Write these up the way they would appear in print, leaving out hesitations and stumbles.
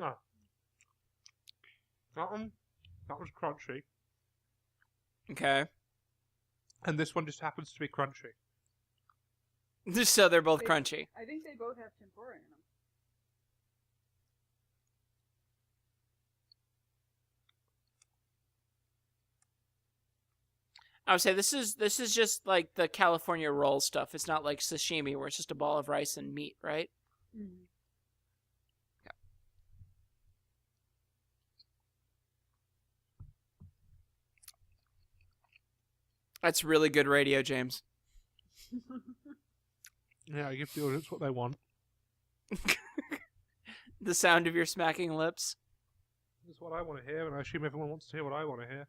Oh. That was crunchy. Okay. And this one just happens to be crunchy. Just so they're both crunchy. I think they both have tempura in them. I would say this is just like the California roll stuff. It's not like sashimi where it's just a ball of rice and meat, right? Mm-hmm. Yeah. That's really good radio, James. Yeah, I give the audience what they want. The sound of your smacking lips. That's what I want to hear, and I assume everyone wants to hear what I want to hear.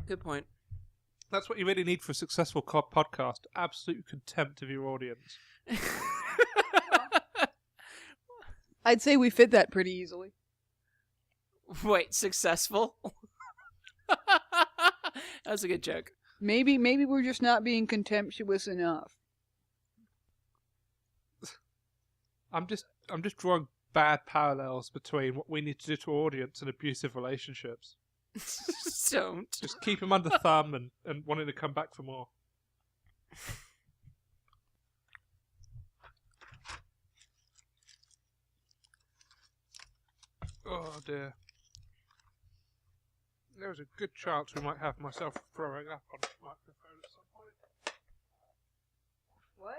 Good point. That's what you really need for a successful podcast. Absolute contempt of your audience. I'd say we fit that pretty easily. Wait, successful? That was a good joke. Maybe we're just not being contemptuous enough. I'm just drawing bad parallels between what we need to do to our audience and abusive relationships. Don't. Just keep them under thumb and wanting to come back for more. Oh dear. There's a good chance we might have myself throwing up on the microphone at some point. What?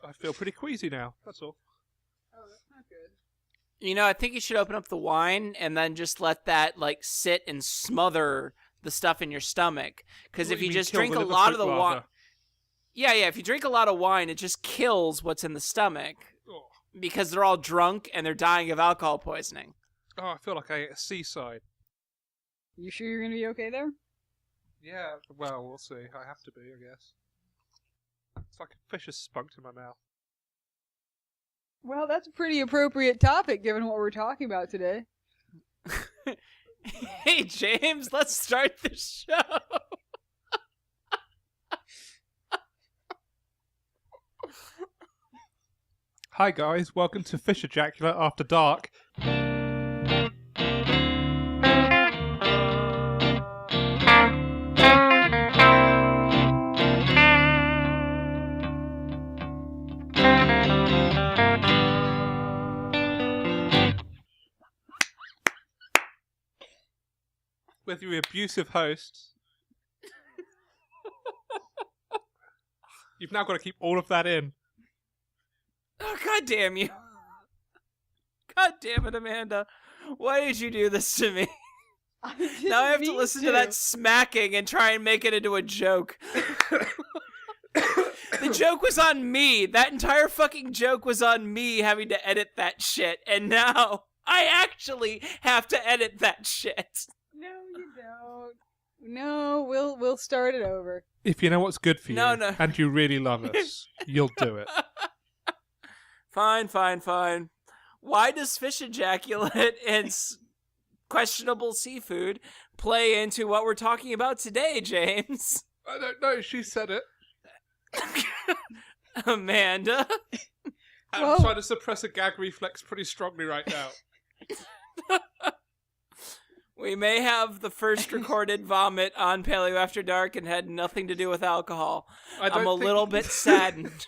I feel pretty queasy now, that's all. Oh, that's not good. You know, I think you should open up the wine and then just let that, like, sit and smother the stuff in your stomach. Because if you just drink a lot of the wine... Yeah, if you drink a lot of wine, it just kills what's in the stomach. Oh. Because they're all drunk and they're dying of alcohol poisoning. Oh, I feel like I ate a seaside. You sure you're gonna be okay there? Yeah, well, we'll see. I have to be, I guess. It's like a fish has spunked in my mouth. Well, that's a pretty appropriate topic given what we're talking about today. Hey, James, let's start the show. Hi guys, welcome to Fish Ejaculate After Dark. With your abusive hosts. You've now got to keep all of that in. Oh, God damn you. God damn it, Amanda. Why did you do this to me? Now I have to listen to that smacking and try and make it into a joke. The joke was on me. That entire fucking joke was on me having to edit that shit. And now I actually have to edit that shit. No, you don't. No, we'll start it over. If you know what's good for you, and you really love us, you'll do it. Fine. Why does fish ejaculate and questionable seafood play into what we're talking about today, James? I don't know, she said it. Amanda? I'm trying to suppress a gag reflex pretty strongly right now. We may have the first recorded vomit on Paleo After Dark and had nothing to do with alcohol. I'm a little bit saddened.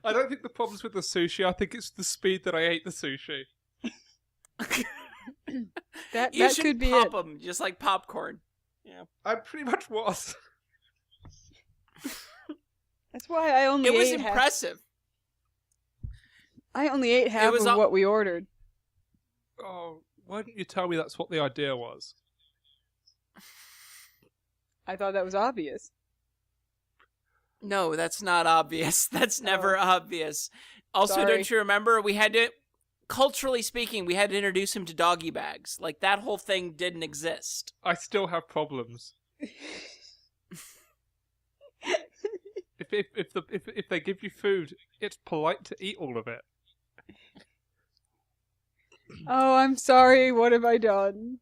I don't think the problem's with the sushi. I think it's the speed that I ate the sushi. that you should could be pop it. them, just like popcorn. Yeah, I pretty much was. That's why I only ate It was impressive. I only ate half of what we ordered. Oh, why didn't you tell me that's what the idea was? I thought that was obvious. No, that's not obvious. That's never obvious. Also, don't you remember, we had to, culturally speaking, we had to introduce him to doggy bags. Like, that whole thing didn't exist. I still have problems. If they give you food, it's polite to eat all of it. Oh, I'm sorry. What have I done?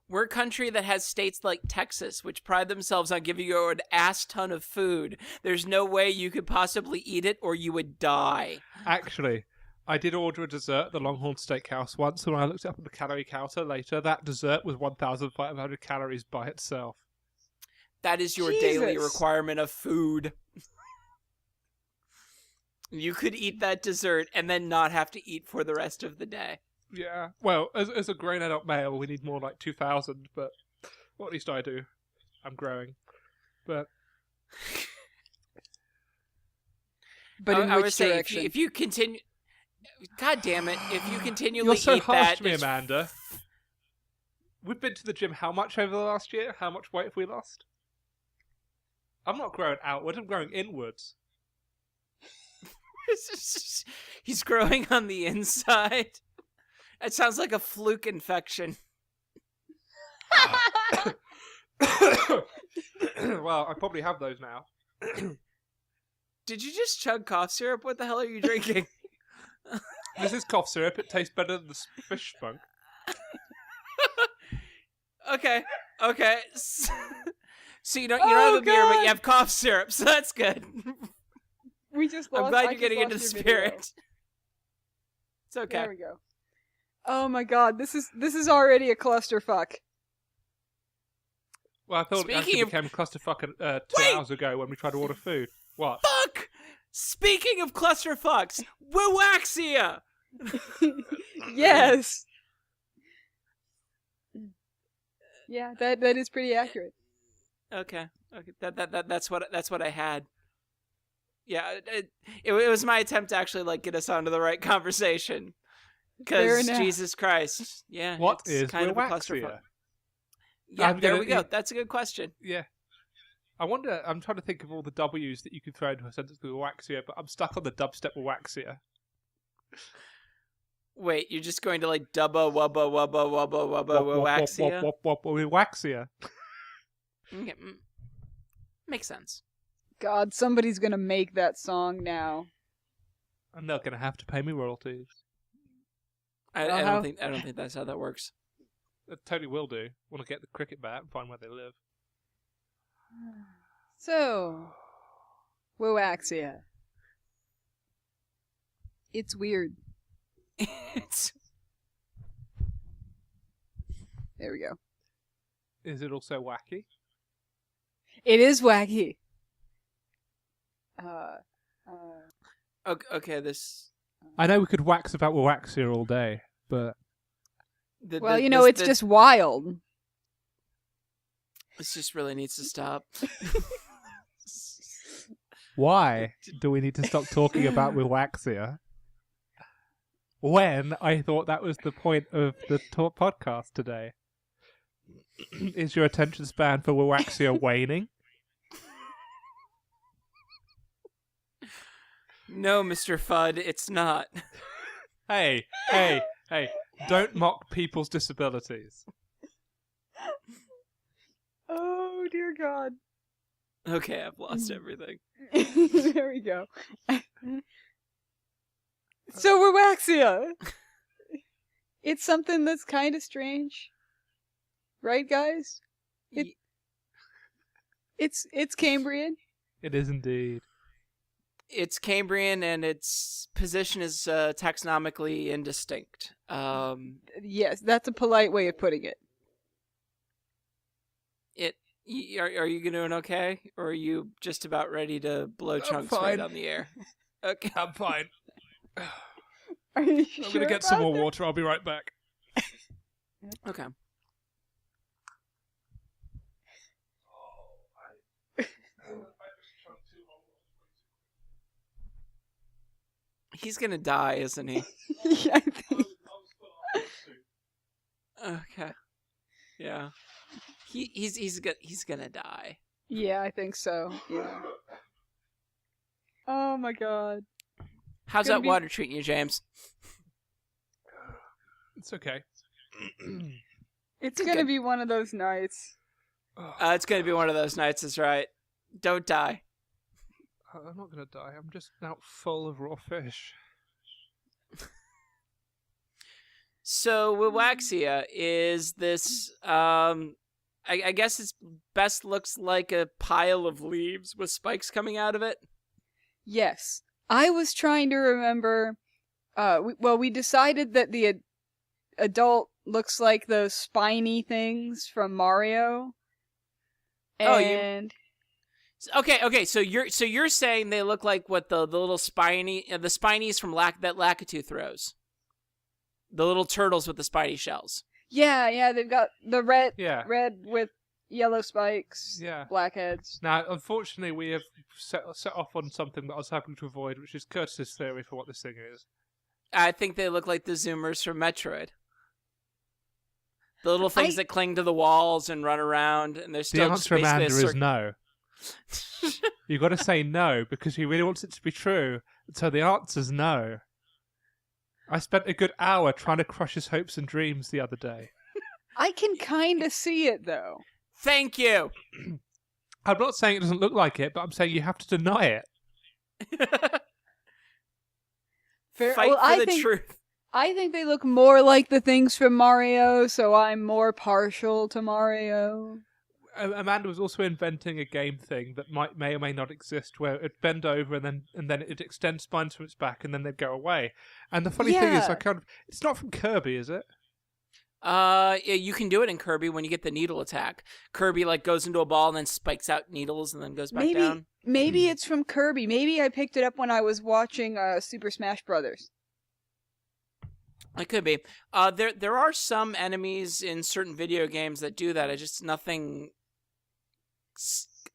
We're a country that has states like Texas, which pride themselves on giving you an ass ton of food. There's no way you could possibly eat it or you would die. Actually, I did order a dessert at the Longhorn Steakhouse once, and when I looked it up on the calorie counter later, that dessert was 1,500 calories by itself. That is your Jesus. daily requirement of food. You could eat that dessert and then not have to eat for the rest of the day. Yeah. Well, as a grown adult male, we need more like 2,000, but well, at least I do. I'm growing. But But in I which would say direction? if you continue... God damn it. If you continually you're so eat harsh that... to me, Amanda. We've been to the gym how much over the last year? How much weight have we lost? I'm not growing outward, I'm growing inwards. He's growing on the inside. It sounds like a fluke infection. Well, I probably have those now. Did you just chug cough syrup? What the hell are you drinking? This is cough syrup. It tastes better than the fish spunk. Okay. So you don't have a beer, but you have cough syrup, so that's good. We just lost. I'm glad I you're just getting lost into the your video. spirit. It's okay. There we go. Oh my god, this is already a clusterfuck. Well, I thought it actually Speaking of- became a clusterfuck 2 hours ago when we tried to order food. What? Fuck! Speaking of clusterfucks, Wiwaxia! Yes. Yeah, that is pretty accurate. Okay. That's what I had. Yeah, it was my attempt to actually like get us onto the right conversation. Fair Because enough. Jesus Christ, yeah. What it's is kind of a Wiwaxia? clusterfuck. Yeah, I'm there gonna we go. eat- That's a good question. Yeah. I wonder, I'm trying to think of all the W's that you could throw into a sentence with Wiwaxia, but I'm stuck on the dubstep Wiwaxia. Wait, you're just going to like dubba wubba wubba wubba wubba Wiwaxia? Wiwaxia. Okay, makes sense. God, somebody's gonna make that song now. I'm not going to have to pay me royalties. I Well, don't think that's how that works. It totally will do. Want to get the cricket bat and find where they live. So, Wiwaxia. It's weird. It's There we go. Is it also wacky? It is wacky. okay. This I know we could wax about Wiwaxia all day, but Well, you know, it's just wild. This just really needs to stop. why do we need to stop talking about Wiwaxia when I thought that was the point of the podcast today? Is your attention span for Wiwaxia waning? No, Mr. Fudd, it's not. Hey, don't mock people's disabilities. Oh, dear God. Okay, I've lost everything. There we go. So, Wiwaxia. It's something that's kind of strange. Right, guys? It's Cambrian. It is indeed. It's Cambrian, and its position is taxonomically indistinct. Yes, that's a polite way of putting it. Are you doing okay, or are you just about ready to blow chunks right on the air? Okay, I'm fine. Are you I'm sure gonna get some about more that? water. I'll be right back. okay. He's gonna die, isn't he? Yeah, I think. Okay. Yeah. He's gonna die. Yeah, I think so. Yeah. Oh my God. How's Gonna that be- water treating you, James? It's okay. It's Good. gonna be one of those nights. It's gonna be one of those nights. That's right. Don't die. I'm not gonna die. I'm just now full of raw fish. So Wiwaxia is this, I guess it best looks like a pile of leaves with spikes coming out of it. Yes. I was trying to remember, we decided that the adult looks like those spiny things from Mario. And... Okay. So you're saying they look like what the little spiny, the spinies from that Lakitu throws. The little turtles with the spiny shells. Yeah, they've got the red with yellow spikes, blackheads. Now, unfortunately, we have set off on something that I was hoping to avoid, which is Curtis's theory for what this thing is. I think they look like the Zoomers from Metroid. The little things that cling to the walls and run around, and they're still just basically the answer, Amanda, is no. You've got to say no, because he really wants it to be true. So the answer's no. I spent a good hour trying to crush his hopes and dreams the other day. I can kind of see it, though. Thank you. I'm not saying it doesn't look like it, but I'm saying you have to deny it. Fight for the truth. I think they look more like the things from Mario, so I'm more partial to Mario. Amanda was also inventing a game thing that may or may not exist, where it'd bend over and then it'd extend spines from its back, and then they'd go away. And the funny thing is, it's not from Kirby, is it? Yeah, you can do it in Kirby when you get the needle attack. Kirby goes into a ball and then spikes out needles and then goes back down. Maybe it's from Kirby. Maybe I picked it up when I was watching Super Smash Brothers. It could be. There are some enemies in certain video games that do that. It's just nothing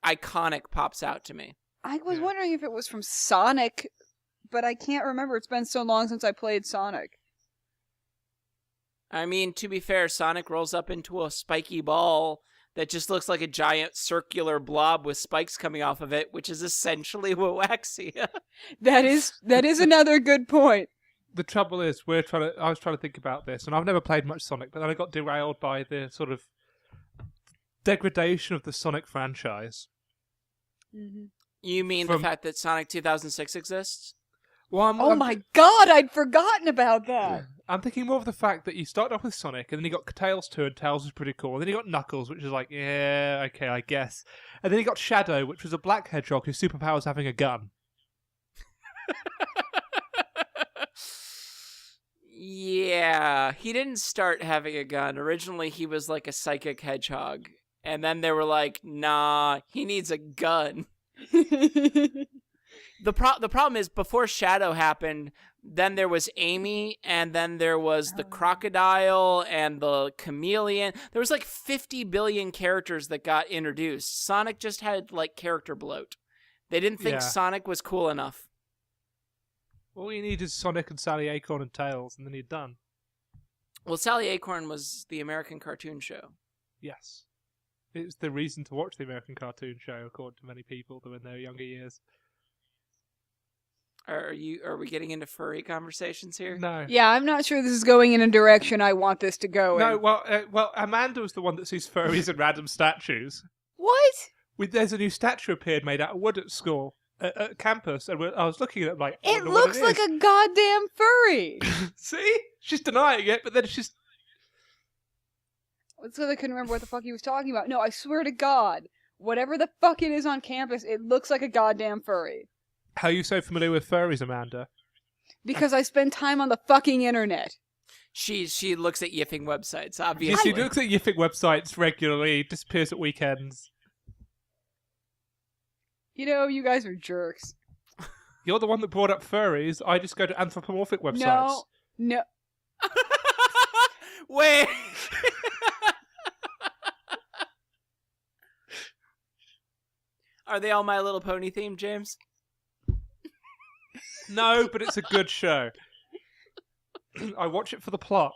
iconic pops out to me. I was wondering if it was from Sonic, but I can't remember. It's been so long since I played Sonic. I mean, to be fair, Sonic rolls up into a spiky ball that just looks like a giant circular blob with spikes coming off of it, which is essentially Wiwaxia. That is another good point. The trouble is, I was trying to think about this, and I've never played much Sonic, but then I got derailed by the sort of degradation of the Sonic franchise. Mm-hmm. You mean the fact that Sonic 2006 exists? Well, my god, I'd forgotten about that! I'm thinking more of the fact that you started off with Sonic, and then you got Tails 2, and Tails was pretty cool. And then you got Knuckles, which is like, yeah, okay, I guess. And then you got Shadow, which was a black hedgehog whose superpower was having a gun. Yeah, he didn't start having a gun. Originally, he was like a psychic hedgehog. And then they were like, nah, he needs a gun. The problem is, before Shadow happened, then there was Amy, and then there was the crocodile and the chameleon. There was 50 billion characters that got introduced. Sonic just had character bloat. They didn't think Sonic was cool enough. All you need is Sonic and Sally Acorn and Tails, and then you're done. Well, Sally Acorn was the American cartoon show. Yes. It's the reason to watch the American cartoon show, according to many people who are in their younger years. Are we getting into furry conversations here? No. Yeah, I'm not sure this is going in a direction I want this to go in. No, well, Amanda was the one that sees furries and random statues. What? There's a new statue appeared made out of wood at school. At campus, and I was looking at it it looks like a goddamn furry. See? She's denying it, but then she's... So I couldn't remember what the fuck he was talking about. No, I swear to God, whatever the fuck it is on campus, it looks like a goddamn furry. How are you so familiar with furries, Amanda? Because I spend time on the fucking internet. She looks at yiffing websites, obviously. She looks at yiffing websites regularly, disappears at weekends. You know, you guys are jerks. You're the one that brought up furries. I just go to anthropomorphic websites. No. Wait. Are they all My Little Pony themed, James? No, but it's a good show. I watch it for the plot.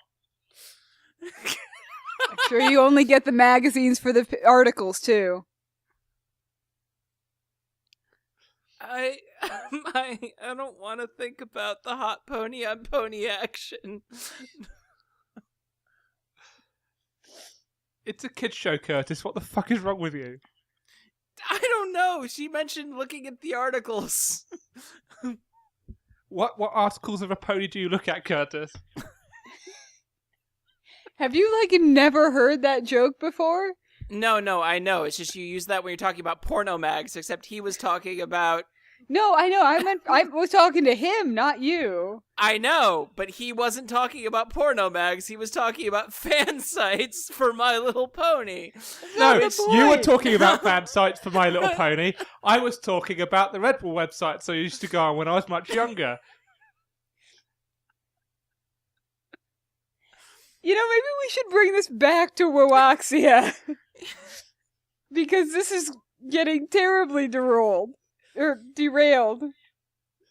I'm sure you only get the magazines for the articles, too. I don't want to think about the hot pony on pony action. It's a kid's show, Curtis. What the fuck is wrong with you? I don't know. She mentioned looking at the articles. What articles of a pony do you look at, Curtis? Have you, never heard that joke before? No, I know. It's just you use that when you're talking about porno mags, except he was talking about... No, I know. I was talking to him, not you. I know, but he wasn't talking about porno mags. He was talking about fan sites for My Little Pony. No, you were talking about fan sites for My Little Pony. I was talking about the Red Bull websites I used to go on when I was much younger. Maybe we should bring this back to Wiwaxia. Because this is getting terribly derailed. Derailed.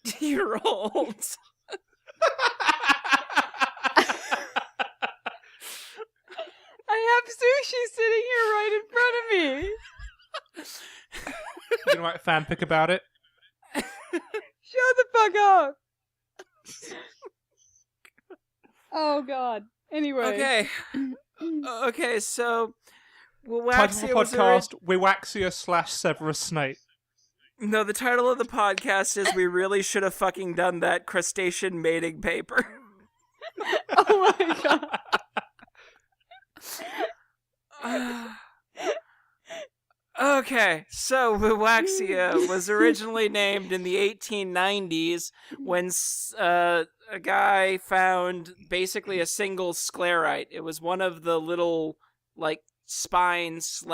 Derailed. I have sushi sitting here right in front of me. You gonna write a fanfic about it? Shut the fuck up. Oh, God. Anyway. Okay, so... Title of the podcast, Wiwaxia / Severus Snape. No, the title of the podcast is We Really Should Have Fucking Done That Crustacean Mating Paper. Oh my god. Okay, so Wiwaxia was originally named in the 1890s when a guy found basically a single sclerite. It was one of the little, spines /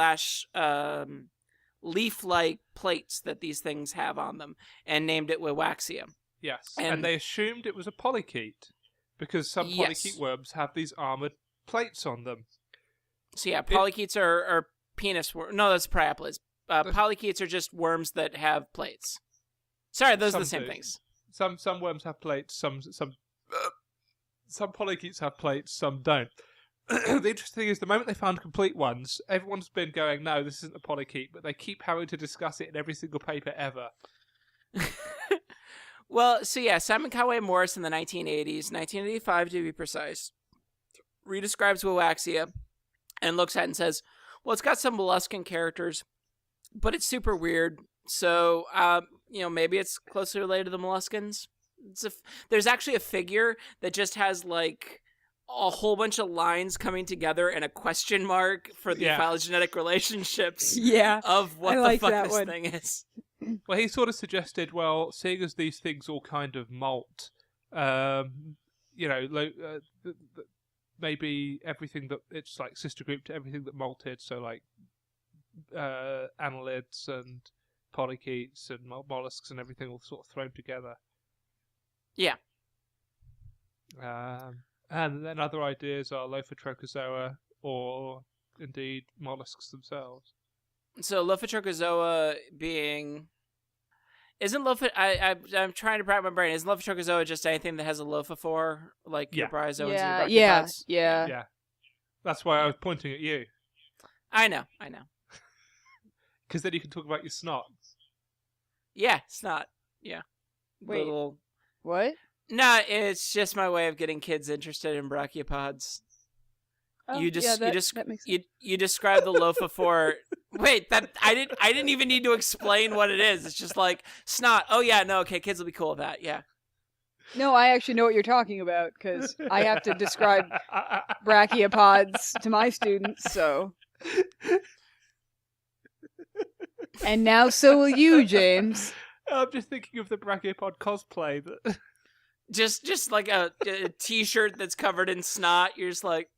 leaf-like plates that these things have on them, and named it Wiwaxia. Yes, and they assumed it was a polychaete, because some polychaete worms have these armoured plates on them. So yeah, polychaetes are penis worms. No, that's priapulids. Polychaetes are just worms that have plates. Sorry, those are the same things. Some worms have plates, some polychaetes have plates, some don't. The interesting thing is, the moment they found complete ones, everyone's been going, no, this isn't a polychaete, but they keep having to discuss it in every single paper ever. Well, so yeah, Simon Conway Morris in the 1980s, 1985 to be precise, redescribes Wiwaxia and looks at it and says, well, it's got some molluscan characters, but it's super weird, so, maybe it's closely related to the molluscans. There's actually a figure that just has, a whole bunch of lines coming together and a question mark for the phylogenetic relationships of what the fuck this thing is. Well, he sort of suggested, seeing as these things all kind of molt, maybe everything that it's sister group to everything that molted, so annelids and polychaetes and mollusks and everything all sort of thrown together. Yeah. And then other ideas are Lophotrochozoa or indeed mollusks themselves. So Lophotrochozoa being... I'm trying to wrap my brain. Isn't Lophotrochozoa just anything that has a lophophore? Your bryozoans and your brachiopods? Yeah. That's why I was pointing at you. I know. Because then you can talk about your snot. Yeah, snot. Yeah. Wait. What? No, it's just my way of getting kids interested in brachiopods. Oh, you that makes sense. You describe the lophophore. Wait, that I didn't even need to explain what it is. It's just snot. Oh yeah, no, okay, kids will be cool with that. Yeah. No, I actually know what you're talking about because I have to describe brachiopods to my students. So, and now so will you, James. I'm just thinking of the brachiopod cosplay that. Just like a t-shirt that's covered in snot. You're just like,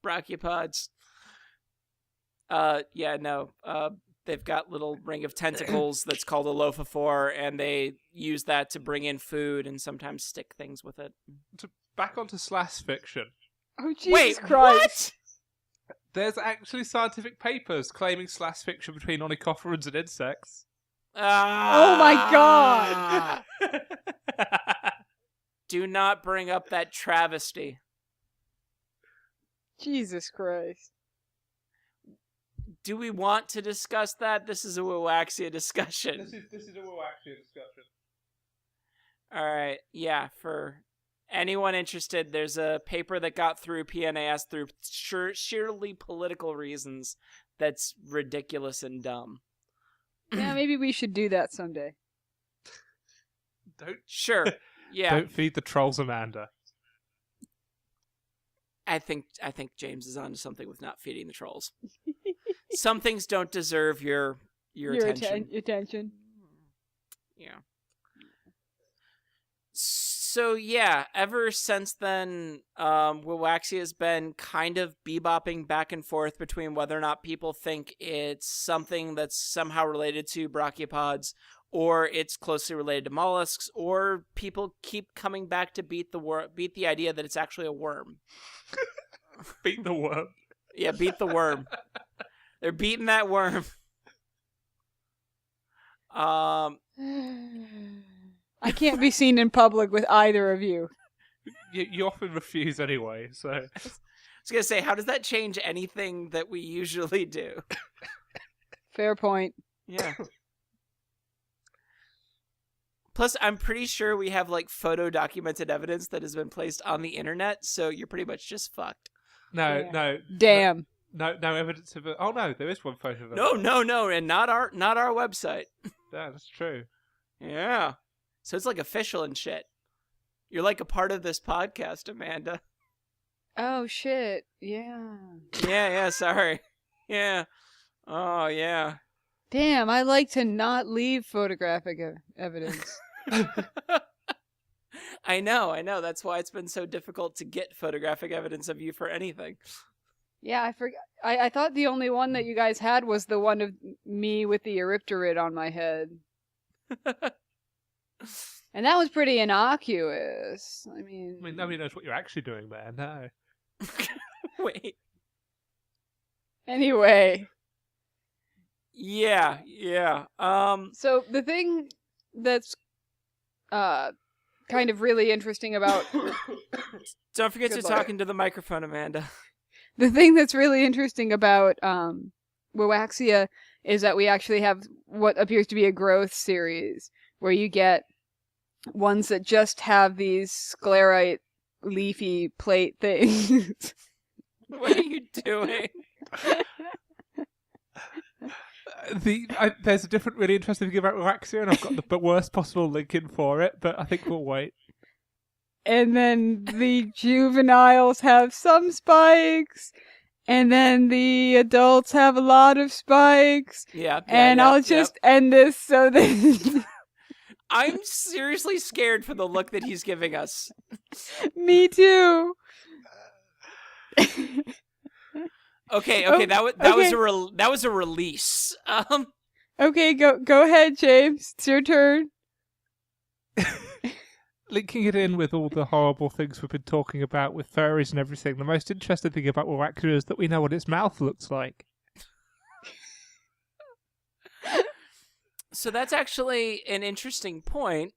brachiopods. They've got little ring of tentacles that's called a lophophore, and they use that to bring in food and sometimes stick things with it. Back onto slash fiction. Oh, Jesus Christ. What? There's actually scientific papers claiming slash fiction between onychophorans and insects. Oh my god! Do not bring up that travesty. Jesus Christ. Do we want to discuss that? This is a Wiwaxia discussion. This is a Wiwaxia discussion. Alright, yeah, for anyone interested, there's a paper that got through PNAS through sheerly political reasons that's ridiculous and dumb. Yeah, maybe we should do that someday. Sure. Yeah. Don't feed the trolls, Amanda. think James is onto something with not feeding the trolls. Some things don't deserve your attention. Attention. Yeah. So yeah, ever since then, Wiwaxia has been kind of bebopping back and forth between whether or not people think it's something that's somehow related to brachiopods, or it's closely related to mollusks, or people keep coming back to beat the idea that it's actually a worm. Beat the worm. Yeah, beat the worm. They're beating that worm. I can't be seen in public with either of you. You often refuse anyway, so... I was going to say, how does that change anything that we usually do? Fair point. Yeah. Plus, I'm pretty sure we have, like, photo-documented evidence that has been placed on the internet, so you're pretty much just fucked. No. Damn. No evidence of it. Oh, no, there is one photo of it. No, and not our website. Yeah, that's true. Yeah. So it's like official and shit. You're like a part of this podcast, Amanda. Oh, shit. Yeah. Yeah, sorry. Yeah. Oh, yeah. Damn, I like to not leave photographic evidence. I know. That's why it's been so difficult to get photographic evidence of you for anything. Yeah, I forgot. I thought the only one that you guys had was the one of me with the Eurypterid on my head. And that was pretty innocuous. I mean, nobody knows what you're actually doing there, no. Wait. Anyway. Yeah. So the thing that's kind of really interesting about... Don't forget to talk into the microphone, Amanda. The thing that's really interesting about Wiwaxia is that we actually have what appears to be a growth series, where you get ones that just have these sclerite leafy plate things. What are you doing? There's a different really interesting thing about Wiwaxia, and I've got the worst possible link in for it, but I think we'll wait. And then the juveniles have some spikes, and then the adults have a lot of spikes. I'll just end this so that... I'm seriously scared for the look that he's giving us. Me too. Okay. That was a release. Okay, go ahead, James. It's your turn. Linking it in with all the horrible things we've been talking about with furries and everything, the most interesting thing about Wiwaxia is that we know what its mouth looks like. So that's actually an interesting point.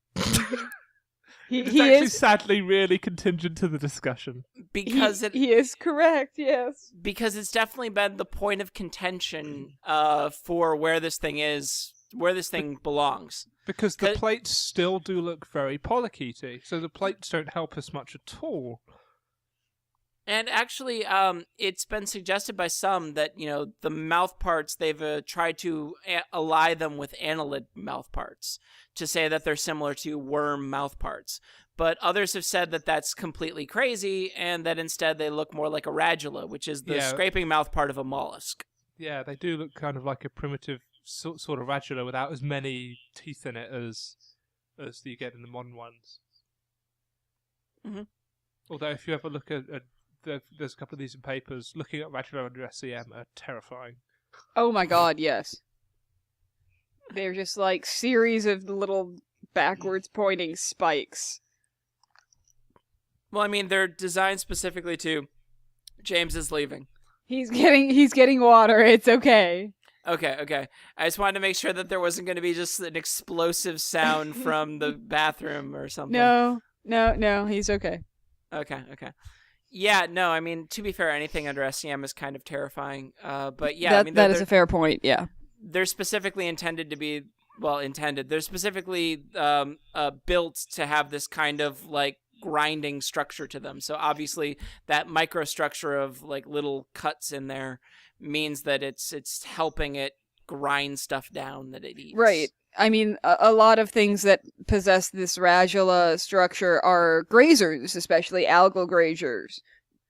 It's actually sadly really contingent to the discussion. Because he is correct, yes. Because it's definitely been the point of contention for where this thing belongs. Because the plates still do look very polychaety, so the plates don't help us much at all. And actually, it's been suggested by some that, the mouth parts, they've tried to ally them with annelid mouth parts to say that they're similar to worm mouth parts. But others have said that that's completely crazy and that instead they look more like a radula, which is the scraping mouth part of a mollusk. Yeah, they do look kind of like a primitive sort of radula without as many teeth in it as you get in the modern ones. Mm-hmm. Although if you ever look at there's a couple of these in papers, looking at radula under SEM are terrifying. Oh my god, yes. They're just like series of little backwards pointing spikes. Well, I mean, they're designed specifically to James is leaving. He's getting water. It's okay. Okay. I just wanted to make sure that there wasn't going to be just an explosive sound from the bathroom or something. No, he's okay. Okay. Yeah, no, I mean, to be fair, anything under SEM is kind of terrifying. But yeah, that is a fair point, yeah. They're specifically intended to be, they're specifically built to have this kind of, like, grinding structure to them. So obviously that microstructure of, like, little cuts in there means that it's helping it grind stuff down that it eats. Right. I mean, a lot of things that possess this radula structure are grazers, especially algal grazers.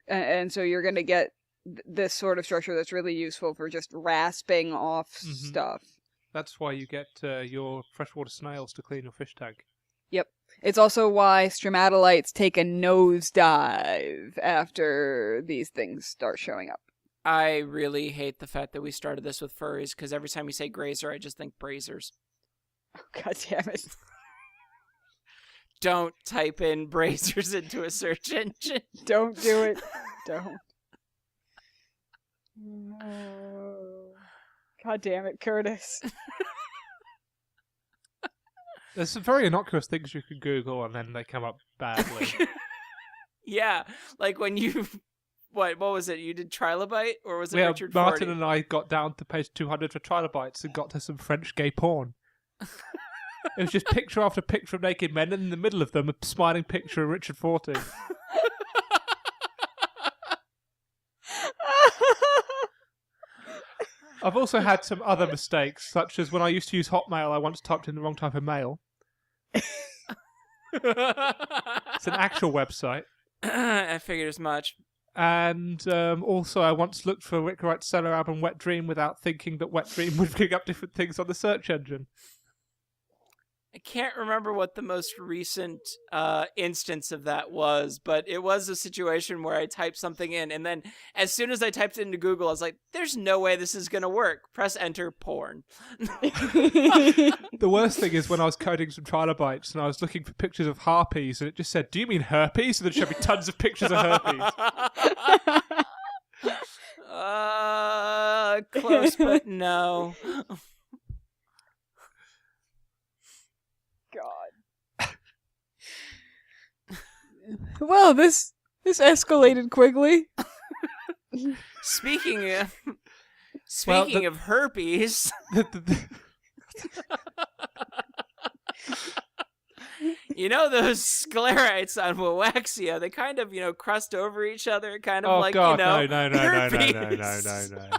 And so you're going to get this sort of structure that's really useful for just rasping off stuff. That's why you get your freshwater snails to clean your fish tank. Yep. It's also why stromatolites take a nosedive after these things start showing up. I really hate the fact that we started this with furries, because every time you say grazer, I just think brazers. Oh, God damn it. Don't type in brazers into a search engine. Don't do it. Don't. Oh. God damn it, Curtis. There's some very innocuous things you can Google and then they come up badly. Yeah, like when you... What was it? You did Trilobite? Or was it Richard Martin 40? and I got down to page 200 for Trilobites and got to some French gay porn. It was just picture after picture of naked men, and in the middle of them, a smiling picture of Richard 40. I've also had some other mistakes, such as when I used to use Hotmail, I once typed in the wrong type of mail. It's an actual website. I figured as much. And also, I once looked for Rick Wright's solo album Wet Dream without thinking that Wet Dream would pick up different things on the search engine. I can't remember what the most recent instance of that was, but it was a situation where I typed something in, and then as soon as I typed it into Google, I was like, there's no way this is going to work. Press enter, porn. The worst thing is when I was coding some trilobites and I was looking for pictures of harpies, and it just said, do you mean herpes? And then it showed me tons of pictures of herpes. Close, but no. God. Well, this escalated quickly. Speaking of herpes, you know those sclerites on Wiwaxia, they kind of, crust over each other, kind of God, herpes. No.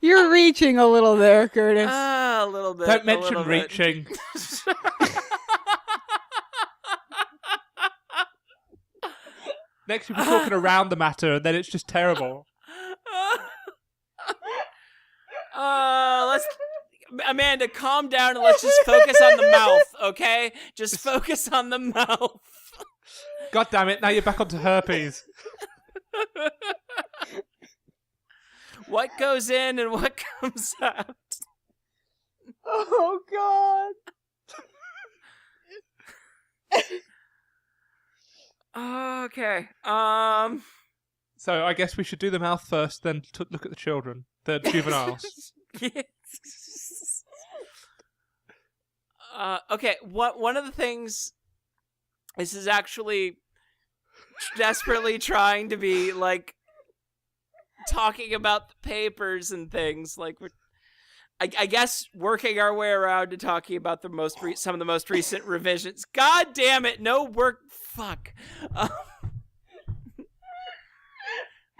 You're reaching a little there, Curtis. A little bit. Don't mention reaching. Next we'll be talking around the matter, and then it's just terrible. Amanda, calm down and let's just focus on the mouth, okay? Just focus on the mouth. God damn it, now you're back onto herpes. What goes in and what comes out? Oh, God. Okay. So I guess we should do the mouth first, then look at the children, the juveniles. Okay. One of the things, this is actually desperately trying to be like talking about the papers and things. Like I guess working our way around to talking about some of the most recent revisions. God damn it! No work. Fuck.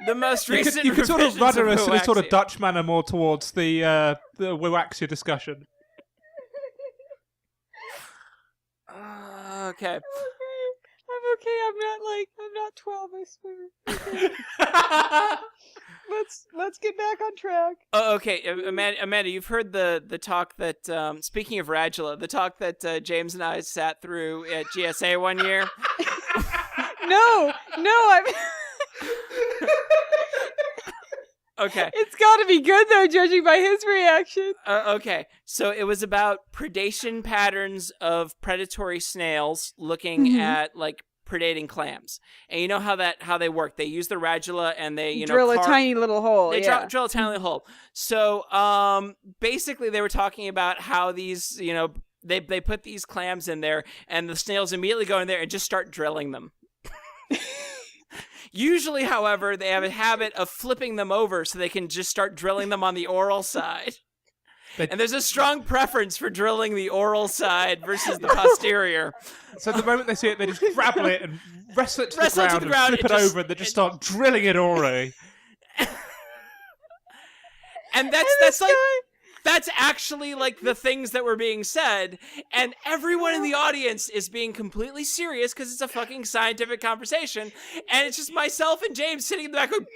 The most recent. You could sort of rudder us in a sort of Wiwaxia. Dutch manner more towards the Wiwaxia discussion. Okay. I'm okay. I'm not 12, I swear. Okay. Let's get back on track. Oh, okay. Amanda, you've heard the talk that, speaking of Radula, the talk that James and I sat through at GSA one year. No, I'm... Okay. It's gotta be good, though, judging by his reaction. Okay. So it was about predation patterns of predatory snails looking at, like, predating clams. And you know how they work. They use the radula and they, drill a tiny little hole. They drill a tiny little hole. So, basically they were talking about how these, they put these clams in there and the snails immediately go in there and just start drilling them. Usually, however, they have a habit of flipping them over so they can just start drilling them on the oral side. And there's a strong preference for drilling the oral side versus the posterior. So the moment they see it, they just grapple it and wrestle it to the ground and flip it over, and they just start drilling it orally. And that's like... That's actually like the things that were being said, and everyone in the audience is being completely serious because it's a fucking scientific conversation, and it's just myself and James sitting in the back going,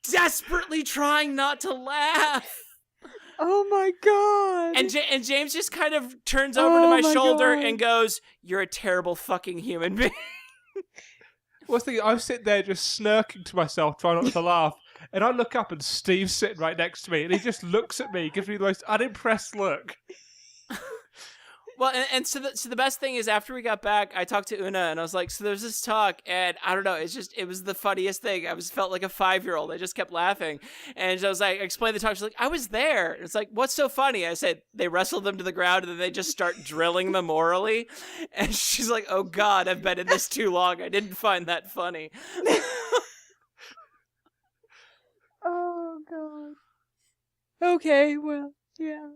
desperately trying not to laugh. Oh my god! And James just kind of turns over to my shoulder and goes, "You're a terrible fucking human being." What's the? I was sitting there just snirking to myself, trying not to laugh, and I look up and Steve's sitting right next to me, and he just looks at me, gives me the most unimpressed look. Well, and so the best thing is after we got back, I talked to Una and I was like, so there's this talk, and I don't know, it was the funniest thing. I felt like a 5-year-old. I just kept laughing. And I was like, I explained the talk. She's like, I was there. And it's like, what's so funny? I said, they wrestled them to the ground and then they just start drilling them orally. And she's like, oh God, I've been in this too long. I didn't find that funny. Oh God. Okay, well, yeah.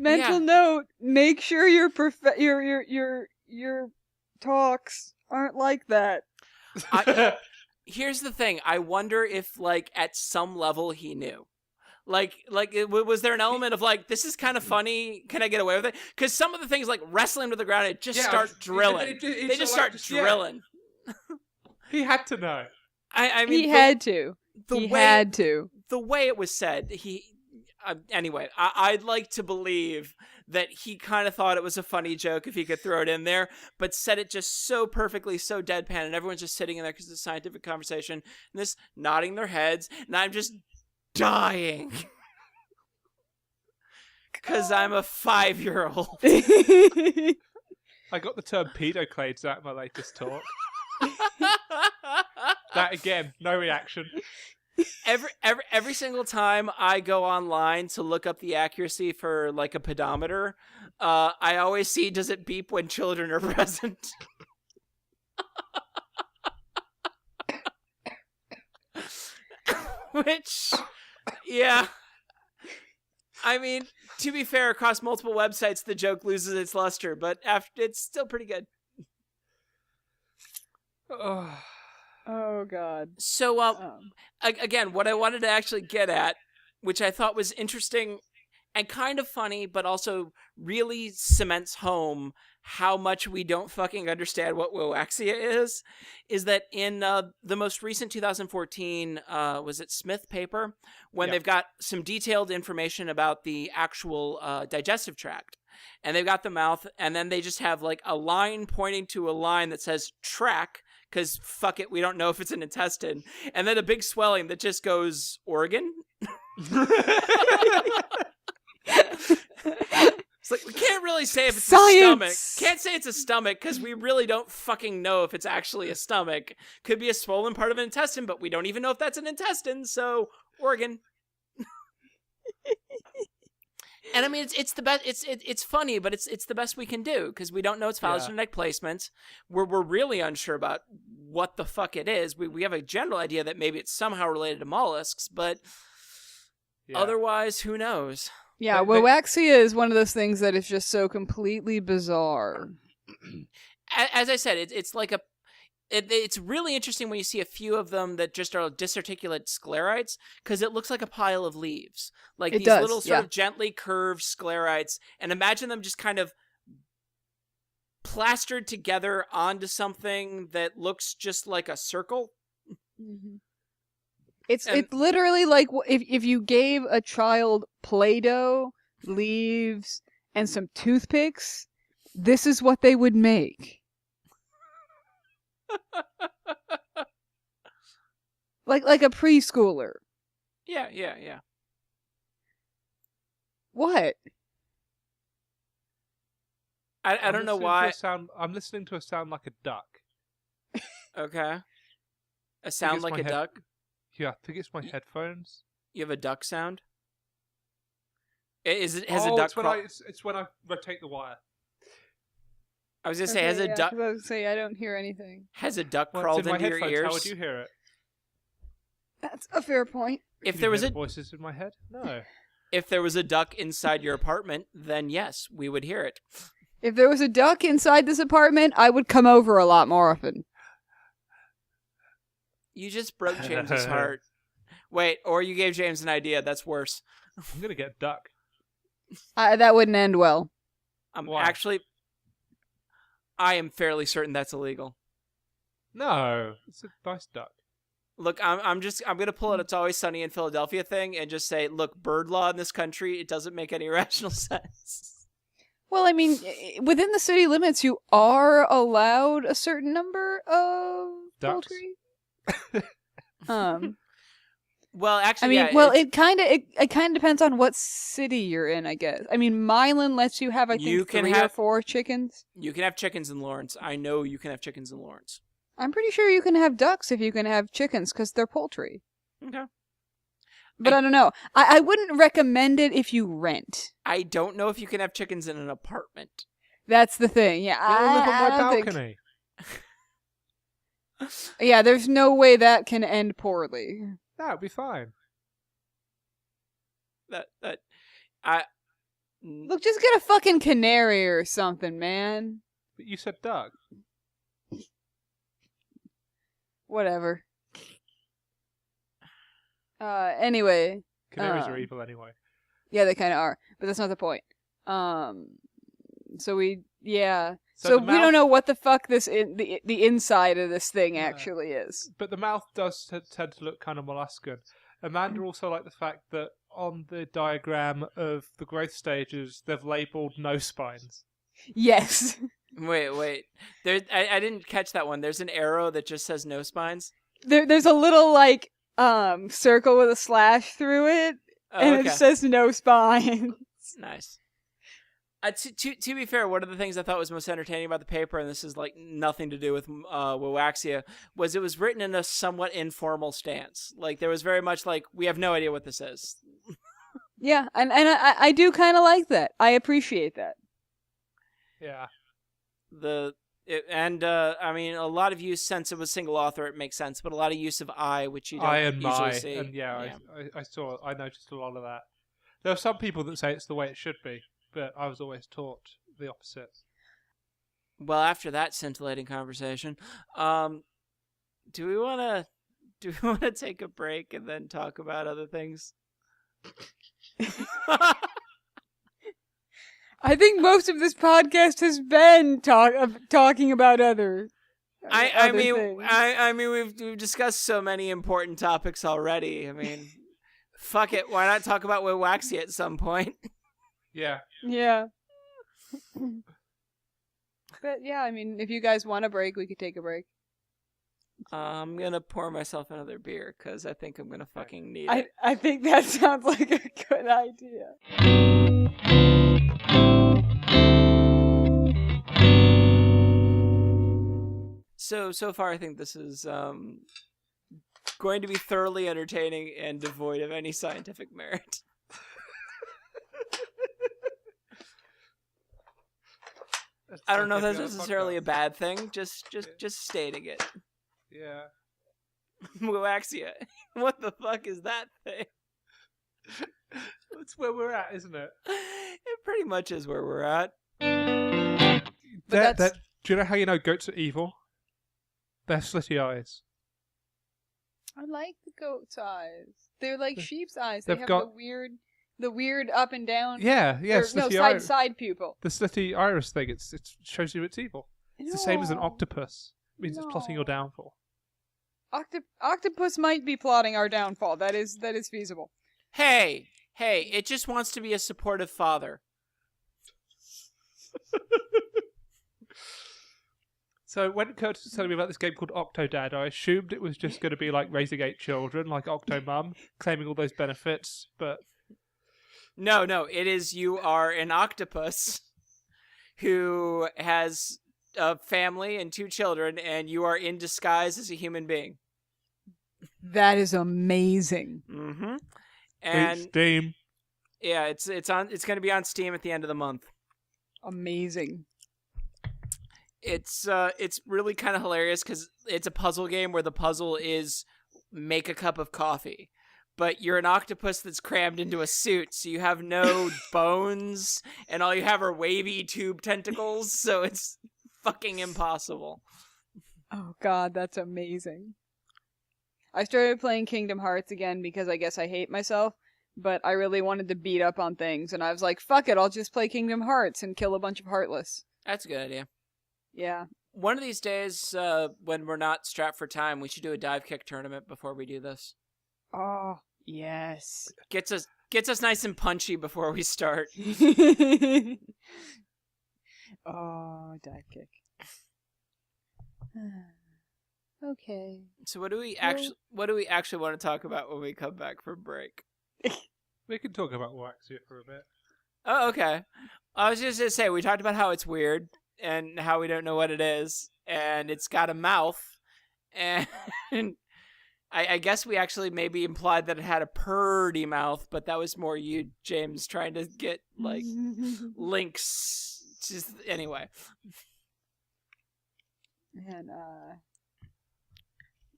Mental note: make sure your talks aren't like that. Here's the thing: I wonder if, like, at some level, he knew. Was there an element of like, this is kind of funny? Can I get away with it? Because some of the things, like wrestling to the ground, it just start drilling. They just start drilling. He had to know. I mean, he had to. The way it was said, anyway, I'd like to believe that he kind of thought it was a funny joke if he could throw it in there, but said it just so perfectly, so deadpan, and everyone's just sitting in there because it's a scientific conversation, and this nodding their heads, and I'm just dying. Because I'm a 5-year-old. I got the term pedoclades out of my latest talk. That again, no reaction. Every single time I go online to look up the accuracy for like a pedometer, I always see, does it beep when children are present? Which, yeah. I mean, to be fair, across multiple websites, the joke loses its luster, but it's still pretty good. Oh, God. So, again, what I wanted to actually get at, which I thought was interesting and kind of funny, but also really cements home how much we don't fucking understand what Wiwaxia is that in the most recent 2014, was it Smith paper, when they've got some detailed information about the actual digestive tract. And they've got the mouth, and then they just have like a line pointing to a line that says track, because fuck it, we don't know if it's an intestine. And then a big swelling that just goes, organ? It's like, we can't really say if it's a stomach. Can't say it's a stomach, because we really don't fucking know if it's actually a stomach. Could be a swollen part of an intestine, but we don't even know if that's an intestine, so organ. And I mean, it's the best. It's funny, but it's the best we can do because we don't know its phylogenetic placement. We're really unsure about what the fuck it is. We have a general idea that maybe it's somehow related to mollusks, but otherwise, who knows? Yeah, Wiwaxia is one of those things that is just so completely bizarre. As I said, it's like it's really interesting when you see a few of them that just are disarticulate sclerites, because it looks like a pile of leaves. Like these little sort of gently curved sclerites, and imagine them just kind of plastered together onto something that looks just like a circle. Mm-hmm. It's literally like if you gave a child Play-Doh, leaves, and some toothpicks, this is what they would make. like a preschooler. Yeah. What? I don't know why. I'm listening to a sound like a duck. Okay. A sound like a duck? Yeah, I think it's my headphones. You have a duck sound? Has a duck it's when I rotate the wire. I was going to say, has a duck... I was going to say, I don't hear anything. Has a duck crawled into your ears? How would you hear it? That's a fair point. If there was voices in my head? No. If there was a duck inside your apartment, then yes, we would hear it. If there was a duck inside this apartment, I would come over a lot more often. You just broke James's heart. Wait, or you gave James an idea. That's worse. I'm gonna get duck. That wouldn't end well. Actually, I am fairly certain that's illegal. No, it's a nice duck. Look, I'm gonna pull an It's Always Sunny in Philadelphia thing and just say, look, bird law in this country, it doesn't make any rational sense. Well, I mean, within the city limits, you are allowed a certain number of ducks. Poultry. Well, actually, it kind of depends on what city you're in, I guess. I mean, Milan lets you have, I think, 3 or 4 chickens. You can have chickens in Lawrence. I know you can have chickens in Lawrence. I'm pretty sure you can have ducks if you can have chickens because they're poultry. Okay. But I don't know. I wouldn't recommend it if you rent. I don't know if you can have chickens in an apartment. That's the thing. Yeah, I live on my balcony. Yeah, there's no way that can end poorly. That would be fine. Look, just get a fucking canary or something, man. But you said duck. Whatever. Anyway. Canaries are evil anyway. Yeah, they kind of are. But that's not the point. So we we don't know what the fuck the inside of this thing actually is. But the mouth does tend to look kind of molluscan. Amanda also liked the fact that on the diagram of the growth stages, they've labelled no spines. Yes. Wait. I didn't catch that one. There's an arrow that just says no spines. There's a little like circle with a slash through it, and it says no spines. Nice. To be fair, one of the things I thought was most entertaining about the paper, and this is like nothing to do with Wiwaxia, was it was written in a somewhat informal stance. Like there was very much like, we have no idea what this is. Yeah, and I do kind of like that. I appreciate that. Yeah. I mean, a lot of use, since it was single author, it makes sense, but a lot of use of I, which you don't usually see. And I noticed a lot of that. There are some people that say it's the way it should be, but I was always taught the opposite. Well, after that scintillating conversation, do we want to take a break and then talk about other things? I think most of this podcast has been talking about other. I mean, we've discussed so many important topics already. I mean, fuck it, why not talk about Wiwaxia at some point? Yeah. Yeah. But yeah, I mean, if you guys want a break, we could take a break. I'm gonna pour myself another beer because I think I'm gonna fucking need it. I think that sounds like a good idea. So far, I think this is going to be thoroughly entertaining and devoid of any scientific merit. I don't know if that's necessarily a bad thing. Just stating it. Yeah. Wiwaxia. What the fuck is that thing? That's where we're at, isn't it? It pretty much is where we're at. Do you know how you know goats are evil? They have slitty eyes. I like the goat's eyes. They're like sheep's eyes. They have the weird up and down. Yeah. Side pupil. The slitty iris thing. It shows you it's evil. It's the same as an octopus. It means it's plotting your downfall. Octopus might be plotting our downfall. That is feasible. Hey! It just wants to be a supportive father. So when Curtis was telling me about this game called Octodad, I assumed it was just going to be like raising 8 children, like Octomum, claiming all those benefits, but... No, it is you are an octopus who has a family and 2 children, and you are in disguise as a human being. That is amazing. Mm-hmm. And Steam. Yeah, it's going to be on Steam at the end of the month. Amazing. It's really kind of hilarious because it's a puzzle game where the puzzle is make a cup of coffee. But you're an octopus that's crammed into a suit, so you have no bones, and all you have are wavy tube tentacles, so it's fucking impossible. Oh god, that's amazing. I started playing Kingdom Hearts again because I guess I hate myself, but I really wanted to beat up on things, and I was like, fuck it, I'll just play Kingdom Hearts and kill a bunch of Heartless. That's a good idea. Yeah. One of these days, when we're not strapped for time, we should do a dive kick tournament before we do this. Oh, yes. Gets us nice and punchy before we start. Oh, dive kick. Okay. So what do we actually want to talk about when we come back from break? We can talk about Wiwaxia for a bit. Oh, okay. I was just going to say, we talked about how it's weird and how we don't know what it is, and it's got a mouth, and I guess we actually maybe implied that it had a purdy mouth, but that was more you, James, trying to get, like, links. Just, anyway. And,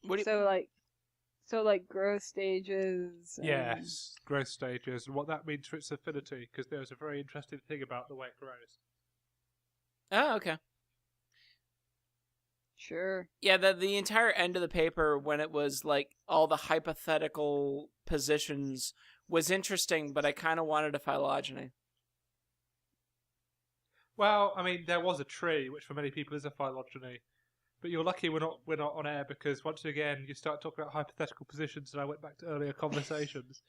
What do you... So growth stages. Yes, growth stages, and what that means for its affinity, because there's a very interesting thing about the way it grows. Oh, okay. Sure. Yeah, the entire end of the paper, when it was like all the hypothetical positions, was interesting, but I kind of wanted a phylogeny. Well, I mean, there was a tree, which for many people is a phylogeny. But you're lucky we're not on air, because once again you start talking about hypothetical positions, and I went back to earlier conversations.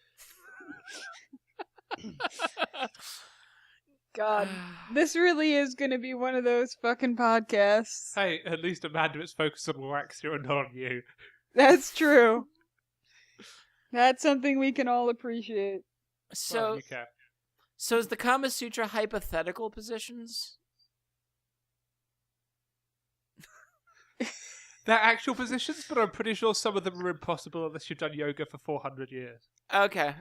God, this really is going to be one of those fucking podcasts. Hey, at least Amanda is focused on Wiwaxia and not on you. That's true. That's something we can all appreciate. So, well, you can. So is the Kama Sutra hypothetical positions? They're actual positions, but I'm pretty sure some of them are impossible unless you've done yoga for 400 years. Okay.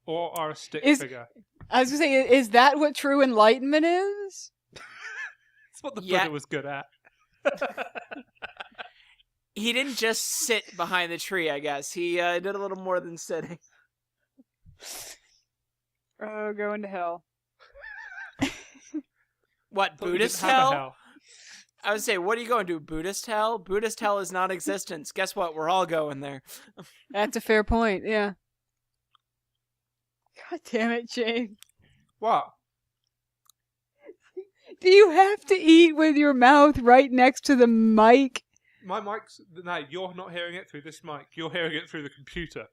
Or are a stick figure. I was going to say, is that what true enlightenment is? It's what the Buddha was good at. He didn't just sit behind the tree, I guess. He did a little more than sitting. Oh, going to hell. What, Buddhist hell? I would say, what are you going to, Buddhist hell? Buddhist hell is non-existence. Guess what? We're all going there. That's a fair point, yeah. God damn it, James. What? Do you have to eat with your mouth right next to the mic? My mic's... No, you're not hearing it through this mic. You're hearing it through the computer.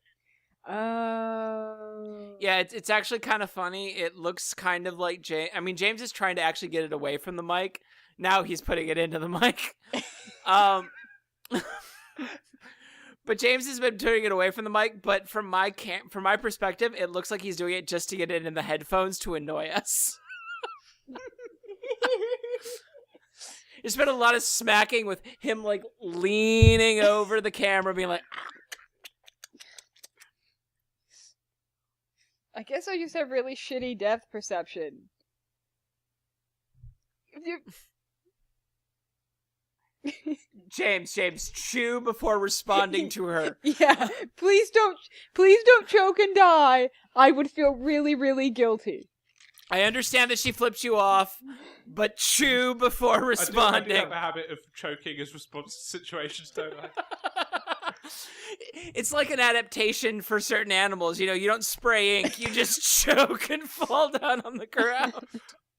Yeah, it's actually kind of funny. It looks kind of like James. I mean, James is trying to actually get it away from the mic. Now he's putting it into the mic. But James has been turning it away from the mic. But from my perspective, it looks like he's doing it just to get it in the headphones to annoy us. There's been a lot of smacking with him like leaning over the camera, being like. I guess I just have really shitty depth perception. James, chew before responding to her. Yeah, please don't choke and die. I would feel really, really guilty. I understand that she flips you off, but chew before responding. I do have a habit of choking as response to situations, don't I? It's like an adaptation for certain animals. You know, you don't spray ink, you just choke and fall down on the ground.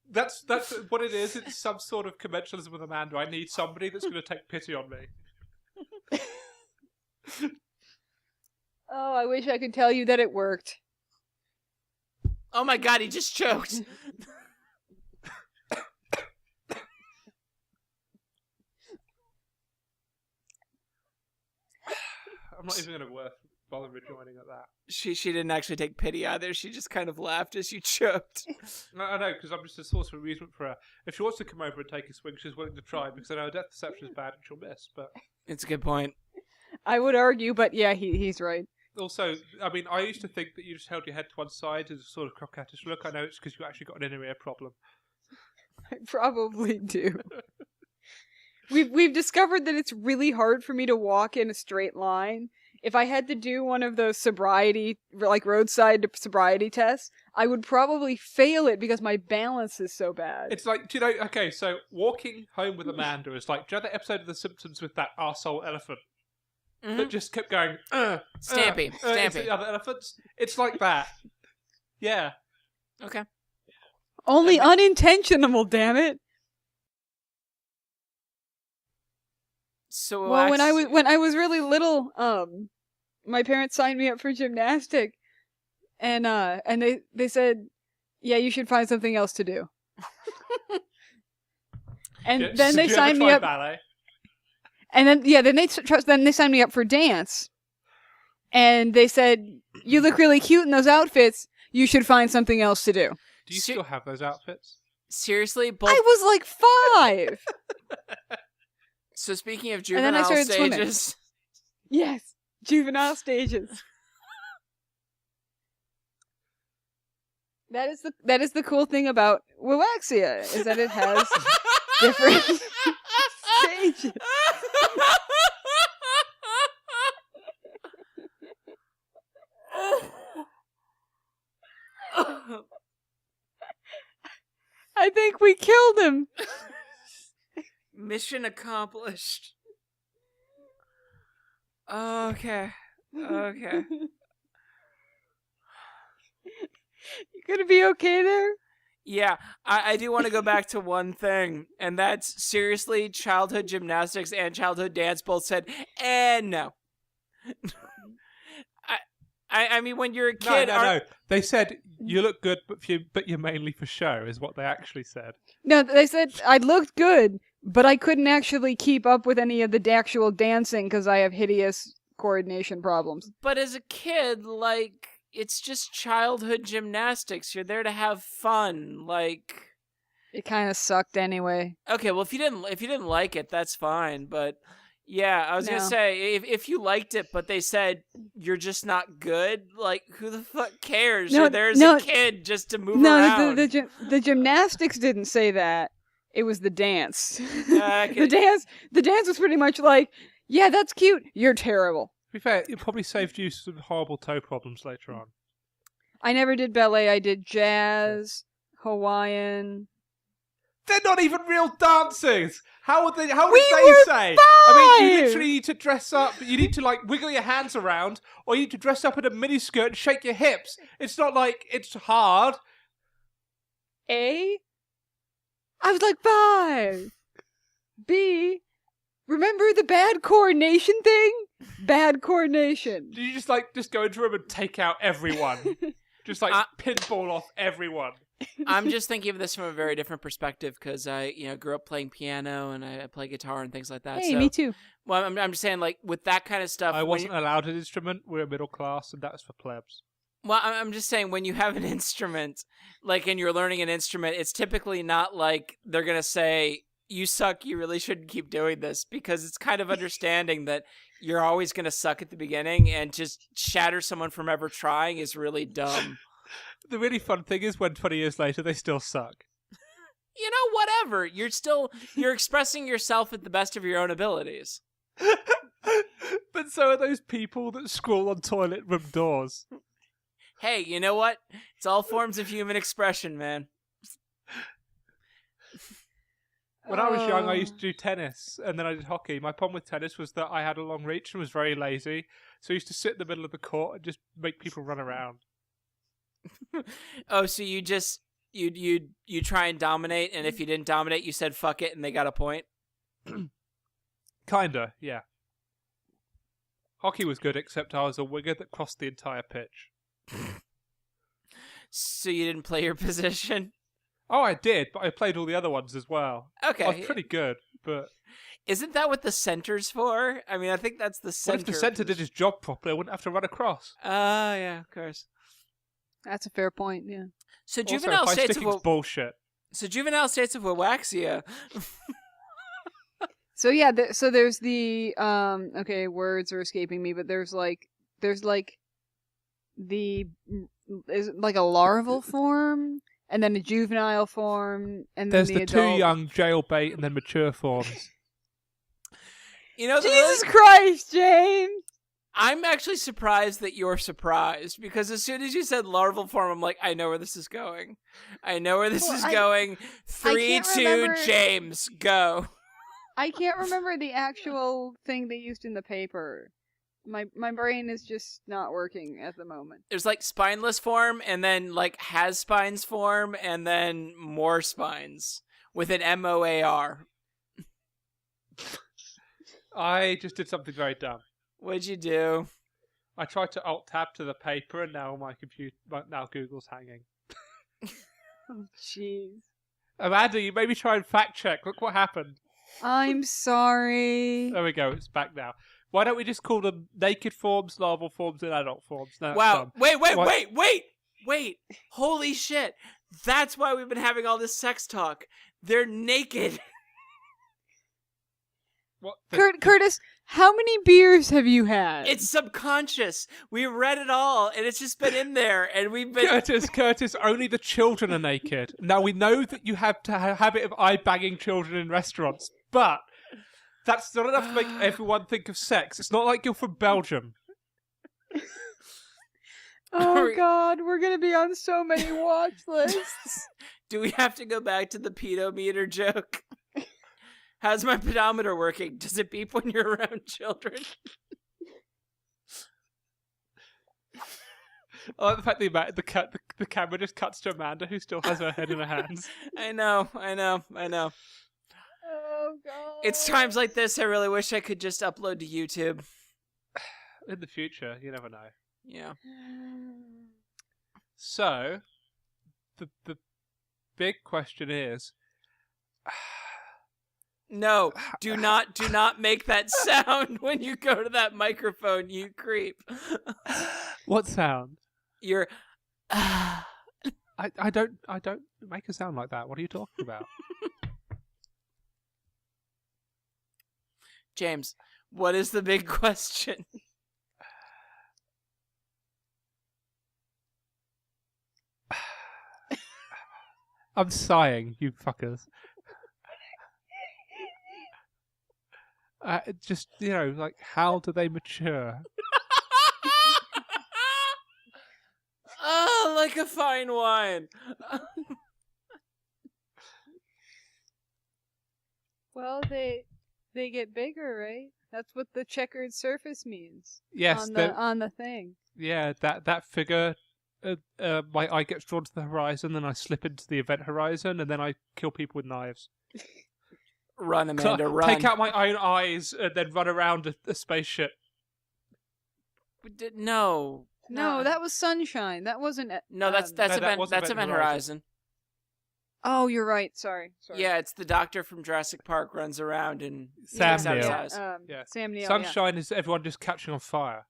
That's what it is. It's some sort of commensalism with Amanda. I need somebody that's going to take pity on me. Oh, I wish I could tell you that it worked. Oh my god, he just choked. I'm not even going to bother rejoining at that. She didn't actually take pity either. She just kind of laughed as you choked. I know, because I'm just a source of amusement for her. If she wants to come over and take a swing, she's willing to try, because I know her depth perception is bad and she'll miss, but... It's a good point. I would argue, but yeah, he's right. Also, I mean, I used to think that you just held your head to one side as a sort of coquettish look. I know it's because you actually got an inner ear problem. I probably do. We've discovered that it's really hard for me to walk in a straight line. If I had to do one of those sobriety, like roadside sobriety tests, I would probably fail it because my balance is so bad. It's like, do you know, okay, so walking home with Amanda is like, do you know that episode of The Simpsons with that arsehole elephant? that just kept going, Stampy. into the other elephants. It's like that. Yeah. Okay. Only unintentional, damn it. So well, when I was really little, my parents signed me up for gymnastic, and they said, yeah, you should find something else to do. And then they signed me up. Ballet? And then then they signed me up for dance, and they said, you look really cute in those outfits. You should find something else to do. Do you still have those outfits? Seriously, both. I was like 5. So speaking of juvenile stages, swimming. Yes, juvenile stages. That is the cool thing about Wiwaxia, is that it has different stages. I think we killed him. Mission accomplished. Okay. You gonna be okay there? Yeah, I do want to go back to one thing, and that's seriously childhood gymnastics and childhood dance both said, no. I mean, when you're a kid... No. They said, you look good, but you're mainly for show, is what they actually said. No, they said I looked good, but I couldn't actually keep up with any of the actual dancing because I have hideous coordination problems. But as a kid, like, it's just childhood gymnastics. You're there to have fun, like... It kind of sucked anyway. Okay, well, if you didn't like it, that's fine, but... Yeah, I was going to say, if you liked it, but they said you're just not good, like, who the fuck cares? You're there as a kid just to move around. No, the gymnastics didn't say that. It was the dance. The dance was pretty much like, yeah, that's cute. You're terrible. To be fair, it probably saved you some horrible toe problems later on. I never did ballet. I did jazz, Hawaiian... They're not even real dancers. How would they say? 5! I mean, you literally need to dress up. You need to like wiggle your hands around, or you need to dress up in a miniskirt and shake your hips. It's not like it's hard. A? I was like 5. B? Remember the bad coordination thing? Bad coordination. Did you just go into a room and take out everyone? Just pinball off everyone. I'm just thinking of this from a very different perspective because I, grew up playing piano and I play guitar and things like that. Hey, me too. Well, I'm just saying, like, with that kind of stuff... I wasn't allowed an instrument. We're middle class, and that's for plebs. Well, I'm just saying, when you have an instrument, like, and you're learning an instrument, it's typically not like they're going to say, you suck, you really shouldn't keep doing this, because it's kind of understanding that you're always going to suck at the beginning, and just shatter someone from ever trying is really dumb. The really fun thing is when 20 years later they still suck. Whatever. You're expressing yourself at the best of your own abilities. But so are those people that scroll on toilet room doors. Hey, you know what? It's all forms of human expression, man. When I was young, I used to do tennis, and then I did hockey. My problem with tennis was that I had a long reach and was very lazy, so I used to sit in the middle of the court and just make people run around. Oh, so you try and dominate, and if you didn't dominate, you said fuck it, and they got a point? Kinda, yeah. Hockey was good, except I was a winger that crossed the entire pitch. So you didn't play your position? Oh, I did, but I played all the other ones as well. Okay. I was pretty good, but... Isn't that what the center's for? I mean, I think that's the center. Well, if the center did his job properly, I wouldn't have to run across. Yeah, of course. That's a fair point, yeah. So also, juvenile states of bullshit. So juvenile states of Wiwaxia. So yeah, so there's the okay, words are escaping me, but there's the is it like a larval form, and then a juvenile form, and there's then the adult. too young jailbait, and then mature forms. Jesus Christ, James! I'm actually surprised that you're surprised, because as soon as you said larval form, I'm like, I know where this is going. I know where this is going. 3, 2, James, go. I can't remember the actual thing they used in the paper. My brain is just not working at the moment. There's like spineless form, and then like has spines form, and then more spines with an MOAR. I just did something very dumb. What'd you do? I tried to alt-tab to the paper, and now now Google's hanging. Oh, jeez. Amanda, you maybe try and fact-check. Look what happened. I'm sorry. There we go. It's back now. Why don't we just call them naked forms, larval forms, and adult forms? No, Wow. Wait. Holy shit. That's why we've been having all this sex talk. They're naked. What? Curtis, how many beers have you had? It's subconscious. We read it all, and it's just been in there, and we've been... Curtis, only the children are naked. Now, we know that you have a habit of eye-bagging children in restaurants, but that's not enough to make everyone think of sex. It's not like you're from Belgium. Oh, God, we're going to be on so many watch lists. Do we have to go back to the pedometer joke? How's my pedometer working? Does it beep when you're around children? I like the fact that the camera just cuts to Amanda, who still has her head in her hands. I know. Oh, God. It's times like this I really wish I could just upload to YouTube. In the future, you never know. Yeah. So, the big question is... No, do not make that sound when you go to that microphone, you creep. What sound? You're I don't make a sound like that. What are you talking about? James, what is the big question? I'm sighing, you fuckers. Just, like, how do they mature? Oh, like a fine wine. Well, they get bigger, right? That's what the checkered surface means. Yes, on the thing. Yeah, that figure. My eye gets drawn to the horizon, then I slip into the event horizon, and then I kill people with knives. Run, Amanda, run. Take out my own eyes and then run around a spaceship. No, that was Sunshine. That wasn't. No, that's Event Horizon. Oh, you're right. Sorry. Yeah, it's the doctor from Jurassic Park runs around and Sam Neill. Yeah. Sam Neill. Sunshine is everyone just catching on fire.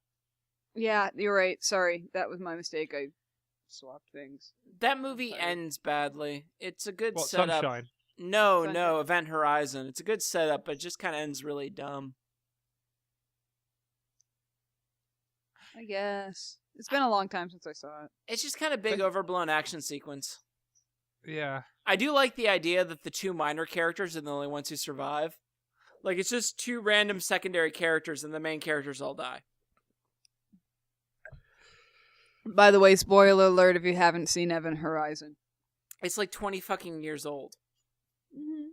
Yeah, you're right. Sorry, that was my mistake. I swapped things. That movie ends badly. It's a good setup. Sunshine? No, Event Horizon. It's a good setup, but it just kind of ends really dumb. I guess. It's been a long time since I saw it. It's just kind of big, overblown action sequence. Yeah. I do like the idea that the two minor characters are the only ones who survive. Like, it's just two random secondary characters and the main characters all die. By the way, spoiler alert if you haven't seen Event Horizon. It's like 20 fucking years old. Mm-hmm.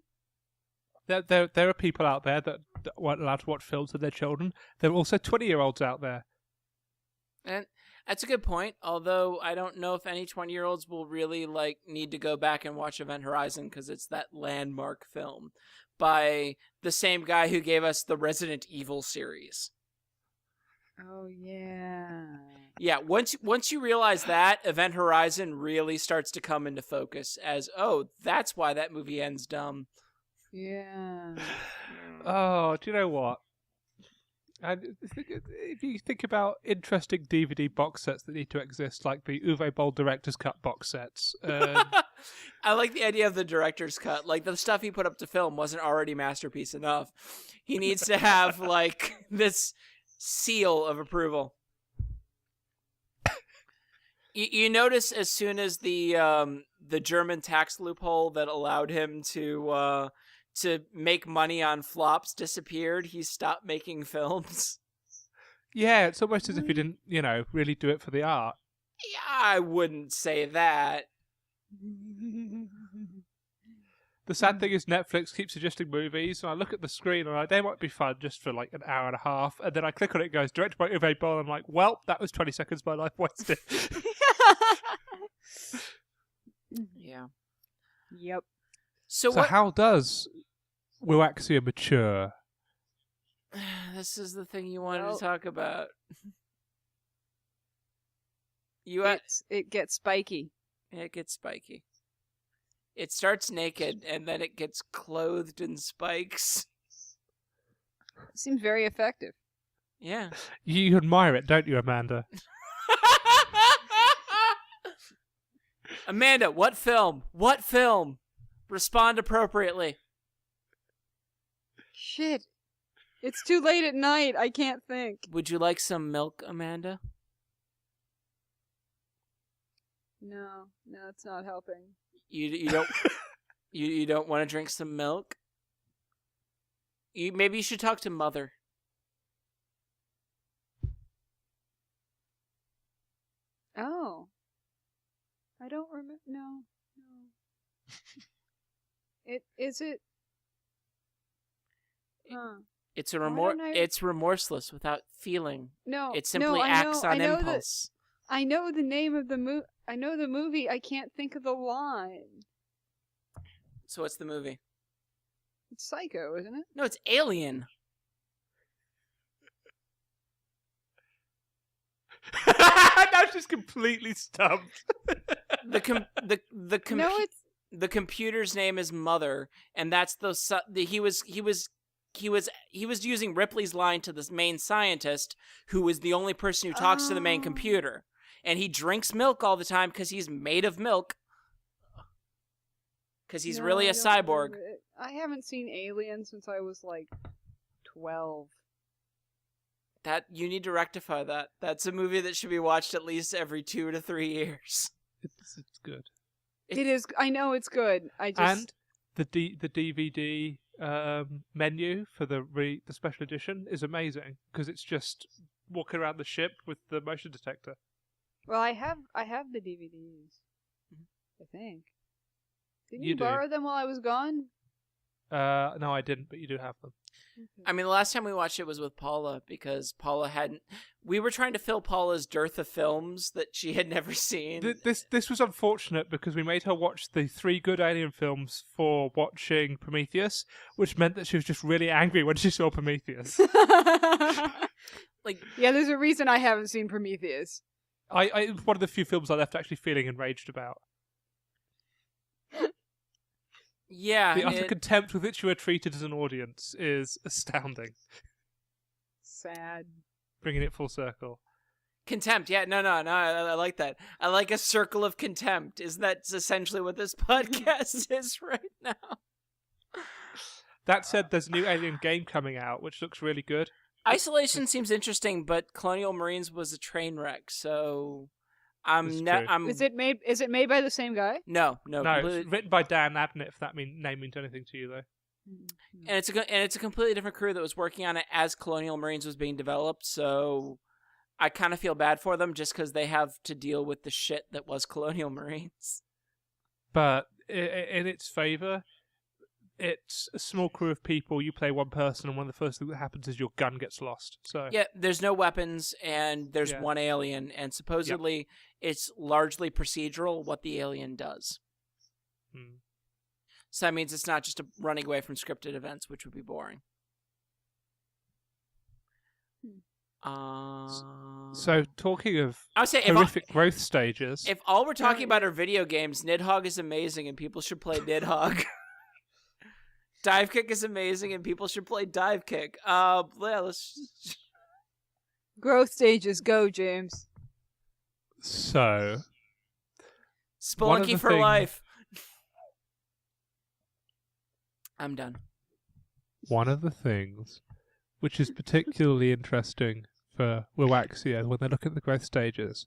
There are people out there that weren't allowed to watch films with their children. There are also 20-year-olds out there. And that's a good point, although I don't know if any 20-year-olds will really need to go back and watch Event Horizon because it's that landmark film by the same guy who gave us the Resident Evil series. Oh, yeah. Yeah, once you realize that, Event Horizon really starts to come into focus as, oh, that's why that movie ends dumb. Yeah. Oh, do you know what? And if you think about interesting DVD box sets that need to exist, like the Uwe Boll Director's Cut box sets. I like the idea of the Director's Cut. Like, the stuff he put up to film wasn't already masterpiece enough. He needs to have, this seal of approval. You notice as soon as the German tax loophole that allowed him to make money on flops disappeared, he stopped making films. Yeah, it's almost as if he didn't, really do it for the art. Yeah, I wouldn't say that. The sad thing is Netflix keeps suggesting movies, and I look at the screen and they might be fun just for like an hour and a half, and then I click on it, it goes, directed by Uwe Boll, and I'm like, well, that was 20 seconds of my life wasted. Yeah. Yep. So how does Wiwaxia mature? This is the thing you wanted to talk about. It gets spiky. It gets spiky. It starts naked, and then it gets clothed in spikes. Seems very effective. Yeah. You admire it, don't you, Amanda? Amanda, what film? What film? Respond appropriately. Shit. It's too late at night. I can't think. Would you like some milk, Amanda? No, it's not helping. You don't you don't want to drink some milk? Maybe you should talk to Mother. Oh. I don't remember. No. Is it? Huh. It's It's remorseless without feeling. No, it simply acts on I know impulse. I know the name of the movie. I know the movie. I can't think of the line. So what's the movie? It's Psycho, isn't it? No, it's Alien. Now she's completely stumped. The computer's name is Mother, and that's he was using Ripley's line to the main scientist, who is the only person who talks to the main computer. And he drinks milk all the time because he's made of milk. Because he's really a cyborg. I haven't seen Alien since I was like 12. That you need to rectify that. That's a movie that should be watched at least every 2 to 3 years. It's good. It is. I know it's good. And the DVD menu for the special edition is amazing because it's just walking around the ship with the motion detector. Well, I have the DVDs. I think. Didn't you do. borrow them while I was gone? No, I didn't, but you do have them. Okay. I mean, the last time we watched it was with Paula because Paula hadn't. We were trying to fill Paula's dearth of films that she had never seen. This was unfortunate because we made her watch the 3 good Alien films for watching Prometheus, which meant that she was just really angry when she saw Prometheus. Yeah, there's a reason I haven't seen Prometheus. It's one of the few films I left actually feeling enraged about. Yeah. The utter contempt with which you were treated as an audience is astounding. Sad. Bringing it full circle. Contempt, yeah, no, I like that. I like a circle of contempt. Isn't that essentially what this podcast is right now? That said, there's a new Alien game coming out, which looks really good. Isolation seems interesting, but Colonial Marines was a train wreck, so Is it made by the same guy? No, it's written by Dan Abnett, if that name means anything to you, though. And it's a completely different crew that was working on it as Colonial Marines was being developed, so I kind of feel bad for them just because they have to deal with the shit that was Colonial Marines. But in its favor, it's a small crew of people. You play one person, and one of the first things that happens is your gun gets lost. So yeah, there's no weapons, and there's one alien, and supposedly it's largely procedural what the alien does. So that means it's not just running away from scripted events, which would be boring. So talking of I would say horrific growth stages, if all we're talking about are video games, Nidhogg is amazing, and people should play Nidhogg. Dive Kick is amazing, and people should play Dive Kick. Let's growth stages, go, James. So Spelunky for life. I'm done. One of the things which is particularly interesting for Wiwaxia when they look at the growth stages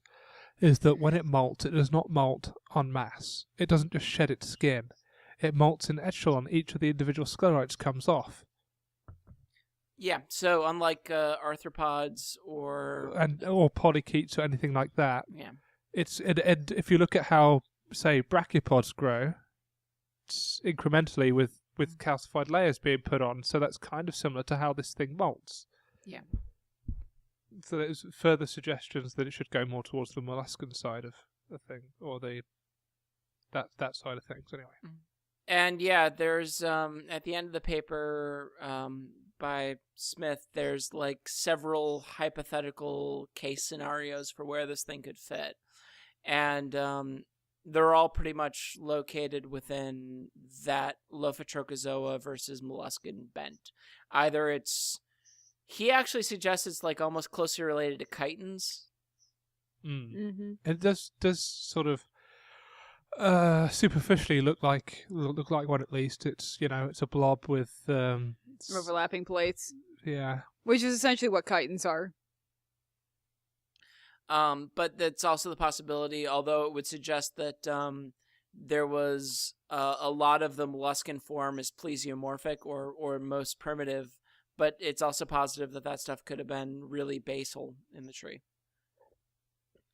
is that when it molts, it does not molt en masse. It doesn't just shed its skin. It molts in echelon. Each of the individual scleroids comes off. Yeah, so unlike arthropods or polychaetes or anything like that, yeah, if you look at how, say, brachiopods grow, incrementally with calcified layers being put on. So that's kind of similar to how this thing molts. Yeah. So there's further suggestions that it should go more towards the molluscan side of the thing, or that side of things, anyway. And yeah, there's at the end of the paper by Smith, there's like several hypothetical case scenarios for where this thing could fit, and they're all pretty much located within that Lophotrochozoa versus molluscan bent. Either he actually suggests it's like almost closely related to chitons. Mm-hmm. It does sort of superficially look like one, at least. It's it's a blob with Overlapping plates. Yeah. Which is essentially what chitons are. But that's also the possibility, although it would suggest that there was a lot of the molluscan form is plesiomorphic or most primitive, but it's also positive that stuff could have been really basal in the tree.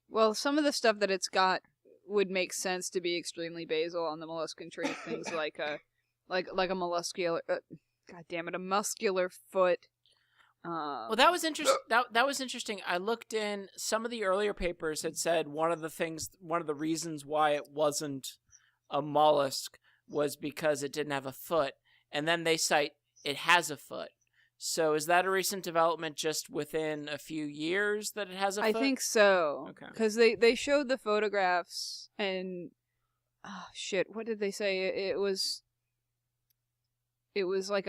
Well, some of the stuff that it's got would make sense to be extremely basal on the molluscan tree. Things like a muscular, a muscular foot. Well, that was interesting. That was interesting. I looked in some of the earlier papers had said one of the reasons why it wasn't a mollusk was because it didn't have a foot, and then they cite it has a foot. So is that a recent development just within a few years that it has a foot? I think so. Okay. Because they showed the photographs and... Oh, shit. What did they say? It was like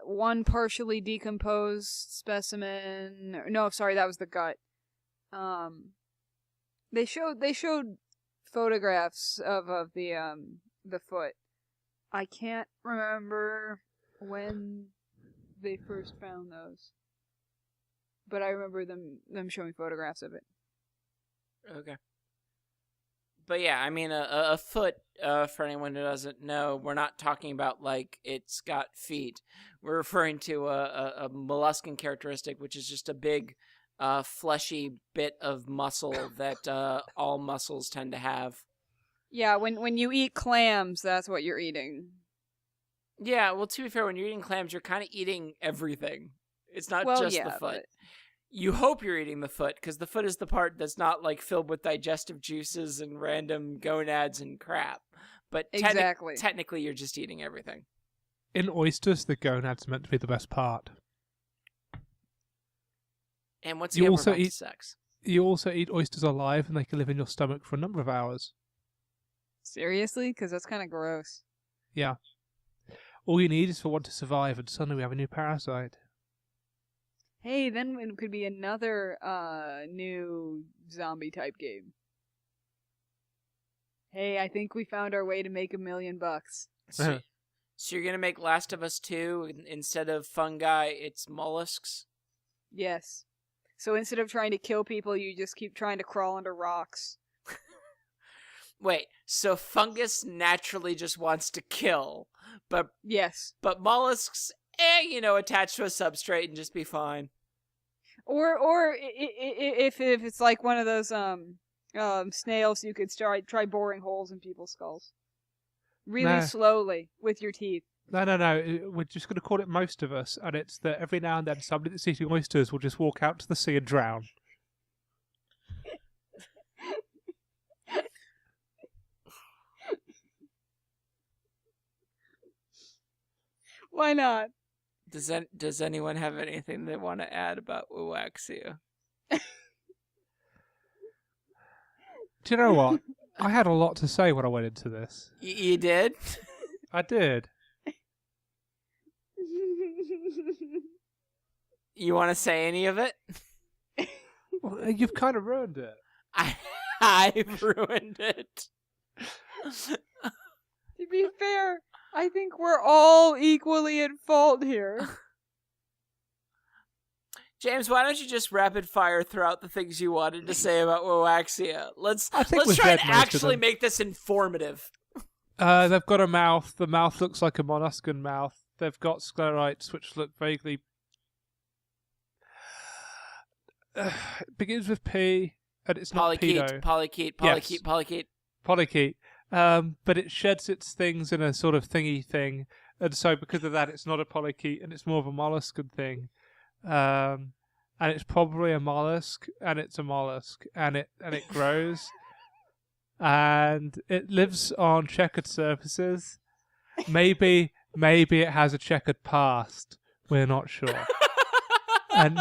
one partially decomposed specimen. No, sorry, that was the gut. They showed photographs of the foot. I can't remember when they first found those, but I remember them showing photographs of it. Okay. But yeah, I mean, a foot, for anyone who doesn't know, we're not talking about like it's got feet. We're referring to a molluscan characteristic, which is just a big, fleshy bit of muscle that all mussels tend to have. Yeah, when you eat clams, that's what you're eating. Yeah, well, to be fair, when you're eating clams, you're kind of eating everything. It's not just the foot. But... You hope you're eating the foot, because the foot is the part that's not like filled with digestive juices and random gonads and crap. But exactly. Technically, you're just eating everything. In oysters, the gonads meant to be the best part. And once you again, also we're back eat to sex. You also eat oysters alive, and they can live in your stomach for a number of hours. Seriously? Because that's kind of gross. Yeah. All you need is for one to survive, and suddenly we have a new parasite. Hey, then it could be another new zombie type game. Hey, I think we found our way to make $1 million. So you're gonna make Last of Us 2 instead of fungi, it's mollusks? Yes. So instead of trying to kill people, you just keep trying to crawl under rocks. Wait, so fungus naturally just wants to kill, but yes, but mollusks, attach to a substrate and just be fine. Or if it's like one of those snails, you could try boring holes in people's skulls, really slowly with your teeth. No. We're just going to call it Most of Us, and it's that every now and then somebody that's eating oysters will just walk out to the sea and drown. Why not? Does anyone have anything they want to add about Wiwaxia? Do you know what? I had a lot to say when I went into this. You did? I did. You want to say any of it? Well, you've kind of ruined it. I've ruined it. To be fair, I think we're all equally at fault here. James, why don't you just rapid fire throughout the things you wanted to say about Wiwaxia? Let's try and actually make this informative. They've got a mouth. The mouth looks like a molluscan mouth. They've got sclerites, which look vaguely... It begins with P, and it's not pedo. Polychaete. Polychaete. but it sheds its things in a sort of thingy thing, and so because of that, it's not a polychaete, and it's more of a molluscan thing. And it's probably a mollusk, and it's a mollusk, and it grows, and it lives on checkered surfaces. Maybe it has a checkered past. We're not sure. And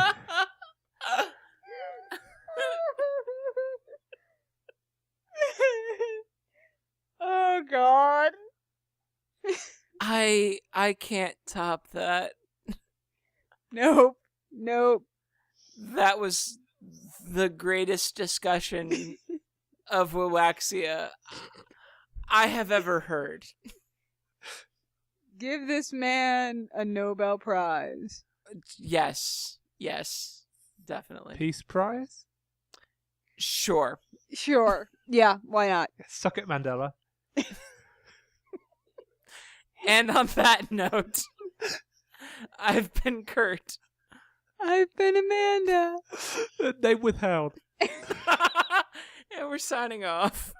oh God. I can't top that. Nope. That was the greatest discussion of Wiwaxia I have ever heard. Give this man a Nobel Prize. Yes, definitely. Peace Prize? Sure. Yeah, why not? Suck it, Mandela. And on that note, I've been Kurt. I've been Amanda. They withheld. And we're signing off.